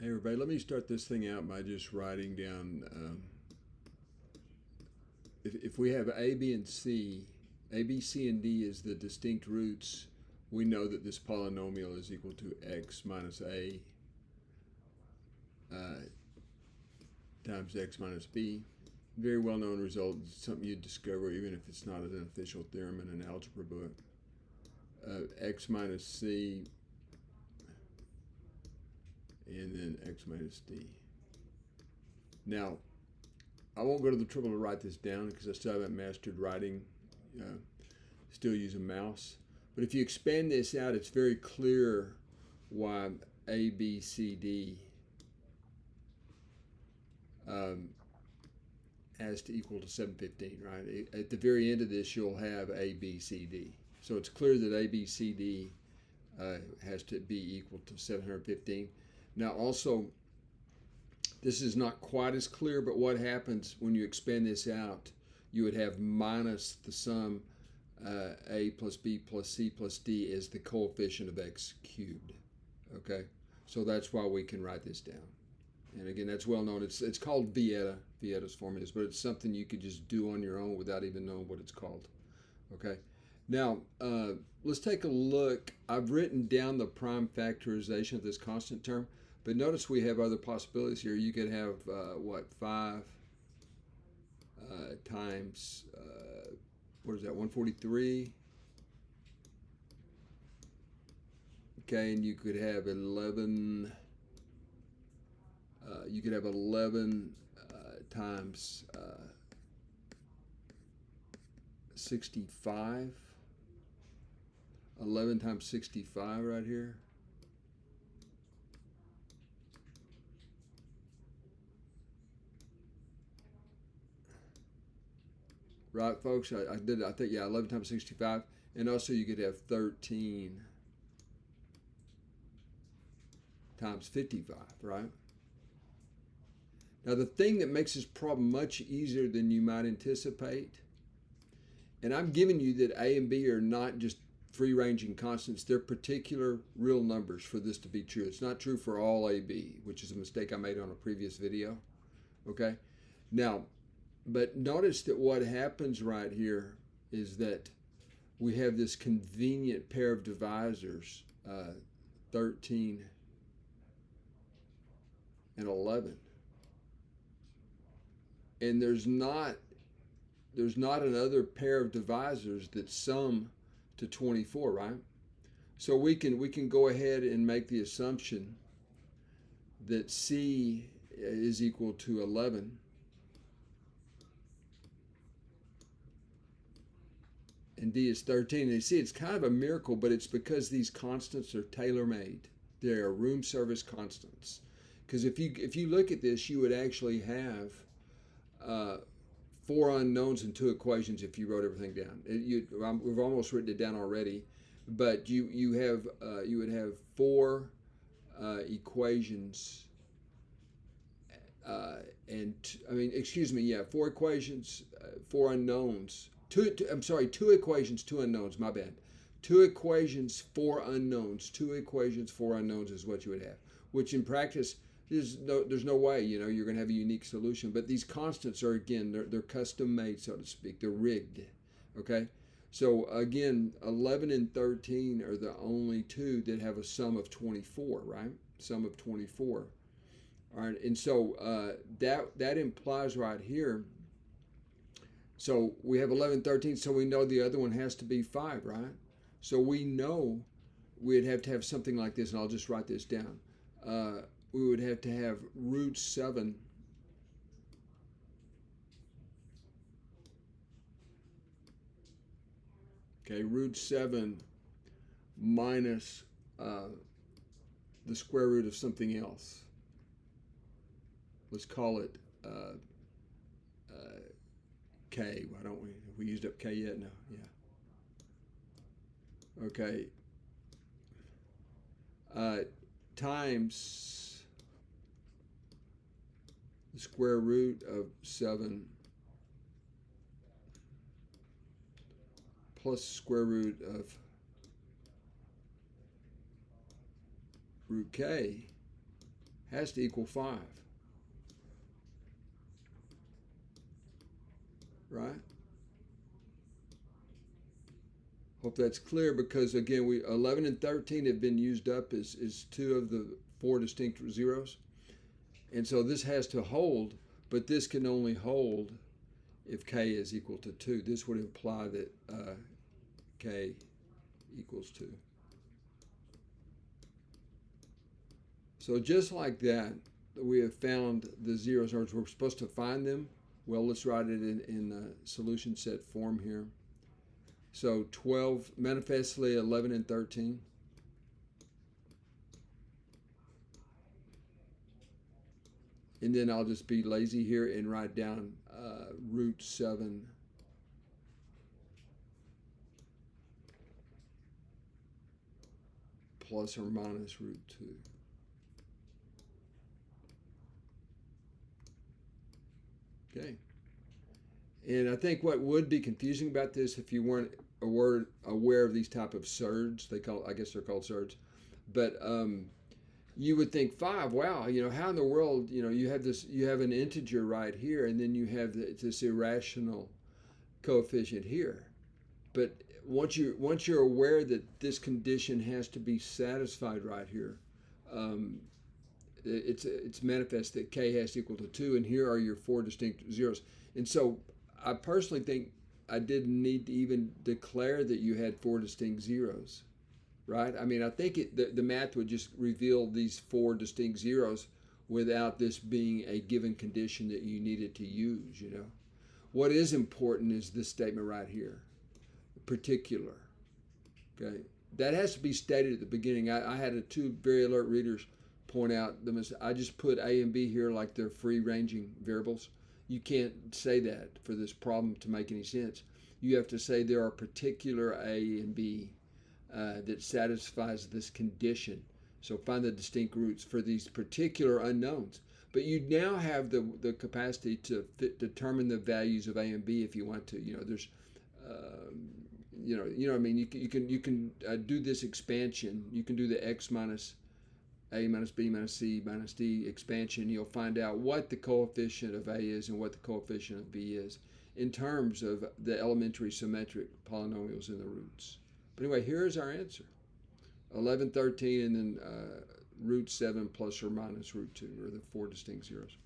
Hey everybody, let me start this thing out by just writing down, if we have A, B, and C, A, B, C, and D is the distinct roots, we know that this polynomial is equal to x minus A times x minus B. Very well-known result, something you'd discover even if it's not an official theorem in an algebra book. X minus C and then x minus D. Now, I won't go to the trouble to write this down because I still haven't mastered writing, still use a mouse. But if you expand this out, it's very clear why A, B, C, D has to equal to 715, right? At the very end of this, you'll have A, B, C, D. So it's clear that A, B, C, D has to be equal to 715. Now also, this is not quite as clear, but what happens when you expand this out, you would have minus the sum A plus B plus C plus D is the coefficient of x cubed, okay? So that's why we can write this down. And again, that's well known. It's called Vieta's formulas, but it's something you could just do on your own without even knowing what it's called, okay? Now, let's take a look. I've written down the prime factorization of this constant term, but notice we have other possibilities here. You could have, 5 times, what is that, 143? Okay, and you could have 11, times 65. 11 times 65 right here. Right, folks? I think, yeah, 11 times 65. And also you could have 13 times 55, right? Now, the thing that makes this problem much easier than you might anticipate, and I'm giving you that A and B are not just free-ranging constants, they're particular real numbers for this to be true. It's not true for all AB, which is a mistake I made on a previous video, okay? Now, but notice that what happens right here is that we have this convenient pair of divisors, 13 and 11. And there's not another pair of divisors that sum to 24, right? So we can go ahead and make the assumption that C is equal to 11. And D is 13. And you see, it's kind of a miracle, but it's because these constants are tailor-made. They are room service constants. Because if you look at this, you would actually have 4 unknowns and 2 equations if you wrote everything down. We've almost written it down already, but you would have 4 equations, four equations, 4 unknowns. 2 equations, 2 unknowns. My bad. 2 equations, 4 unknowns. 2 equations, 4 unknowns is what you would have. Which in practice, there's no way you're going to have a unique solution. But these constants are, again, they're custom made, so to speak. They're rigged. Okay. So again, 11 and 13 are the only 2 that have a sum of 24, right? Sum of 24. All right. And so that implies right here. So we have 11, 13, so we know the other one has to be 5, right? So we know we'd have to have something like this, and I'll just write this down. We would have to have root 7 root 7 minus the square root of something else. Let's call it K. Why don't we? Have we used up K yet? No. Yeah. Okay. Times the square root of 7 plus square root of root K has to equal 5. Right? Hope that's clear, because again, 11 and 13 have been used up as 2 of the 4 distinct zeros. And so this has to hold, but this can only hold if k is equal to 2. This would imply that k equals 2. So just like that, we have found the zeros. We're supposed to find them. Well, let's write it in the solution set form here. So 12, manifestly 11 and 13. And then I'll just be lazy here and write down root 7 plus or minus root 2. Okay. And I think what would be confusing about this, if you weren't aware of these type of surds, I guess they're called surds, but you would think 5. Wow, how in the world, you have an integer right here, and then you have this irrational coefficient here. But once you're aware that this condition has to be satisfied right here, it's manifest that k has to equal to 2, and here are your 4 distinct zeros. And so I personally think I didn't need to even declare that you had 4 distinct zeros, right? I mean, I think the math would just reveal these 4 distinct zeros without this being a given condition that you needed to use, What is important is this statement right here, particular, okay? That has to be stated at the beginning. I had 2 very alert readers point out I just put a and b here like they're free-ranging variables. You can't say that for this problem to make any sense. You have to say there are particular a and b that satisfies this condition. So find the distinct roots for these particular unknowns. But you now have the capacity to determine the values of a and b if you want to. There's what I mean. You can do this expansion. You can do the x minus a minus b minus c minus d expansion. You'll find out what the coefficient of a is and what the coefficient of b is in terms of the elementary symmetric polynomials in the roots. But anyway, here's our answer. 11, 13, and then root 7 plus or minus root 2, or the 4 distinct zeros.